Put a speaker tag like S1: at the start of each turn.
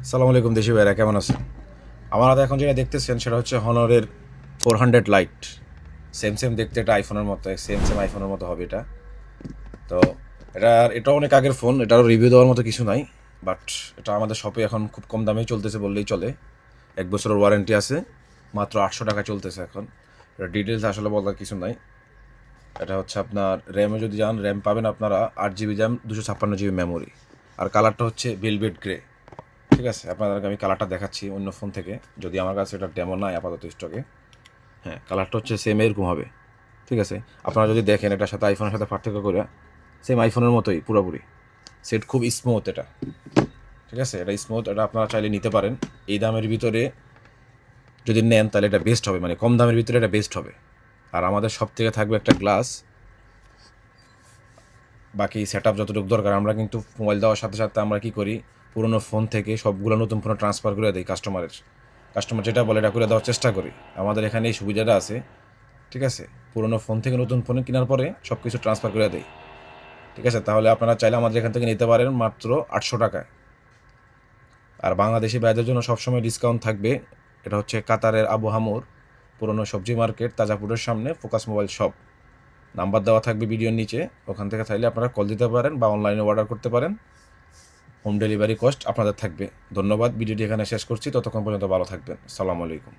S1: সালামু আলাইকুম দেশি ভাইরা, কেমন আছেন? আমার হাতে এখন যেটা দেখতেছেন সেটা হচ্ছে হনরের 400 লাইট। সেম সেম দেখতে, এটা আইফোনের মতো, সেম সেম আইফোনের মতো হবে এটা। তো এটা অনেক আগের ফোন, এটারও রিভিউ দেওয়ার মতো কিছু নাই। বাট এটা আমাদের শপে এখন খুব কম দামে চলতেছে বললেই চলে। 1 বছরের ওয়ারেন্টি আছে, মাত্র 800 টাকা চলতেছে এখন। এটা ডিটেলস আসলে বলার কিছু নাই। এটা হচ্ছে আপনার র্যামে যদি যান, র্যাম পাবেন আপনারা 8 জিবি র্যাম, 256 জিবি মেমোরি। আর কালারটা হচ্ছে ভেলভেট গ্রে। ঠিক আছে, আপনাদেরকে আমি কালারটা দেখাচ্ছি অন্য ফোন থেকে, যদি আমার কাছে এটা ডেমো নাই আপাতত স্টকে। হ্যাঁ, কালারটা হচ্ছে সেম এরকম হবে। ঠিক আছে, আপনারা যদি দেখেন এটার সাথে আইফোনের সাথে পার্থক্য করে, সেম আইফোনের মতোই পুরোপুরি। সেট খুব স্মুথ এটা। ঠিক আছে, এটা স্মুথ, এটা আপনারা চাইলে নিতে পারেন। এই দামের ভিতরে যদি নেন তাহলে এটা বেস্ট হবে, মানে কম দামের ভিতরে এটা বেস্ট হবে। আর আমাদের সব থেকে থাকবে একটা গ্লাস। বাকি সেট আপ যতটুকু দরকার, আমরা কিন্তু মোবাইল দেওয়ার সাথে সাথে আমরা কী করি, পুরোনো ফোন থেকে সবগুলো নতুন ফোনে ট্রান্সফার করে দিই কাস্টমার যেটা বলে এটা করে দেওয়ার চেষ্টা করি। আমাদের এখানে এই সুবিধাটা আছে। ঠিক আছে, পুরোনো ফোন থেকে নতুন ফোনে কেনার পরে সব কিছু ট্রান্সফার করে দেয়। ঠিক আছে, তাহলে আপনারা চাইলে আমাদের এখান থেকে নিতে পারেন মাত্র 800 টাকায়। আর বাংলাদেশি ভাইদের জন্য সবসময় ডিসকাউন্ট থাকবে। এটা হচ্ছে কাতারের আবু হামুর পুরোনো সবজি মার্কেট, তাজাপুরের সামনে ফোকাস মোবাইল শপ। নাম্বার দেওয়া থাকবে ভিডিওর নিচে, ওখান থেকে চাইলে আপনারা কল দিতে পারেন বা অনলাইনে অর্ডার করতে পারেন। হোম ডেলিভারি কস্ট আপনাদের থাকবে। ধন্যবাদ, ভিডিওটি এখানে শেষ করছি। ততক্ষণ পর্যন্ত ভালো থাকবেন। সালামু আলাইকুম।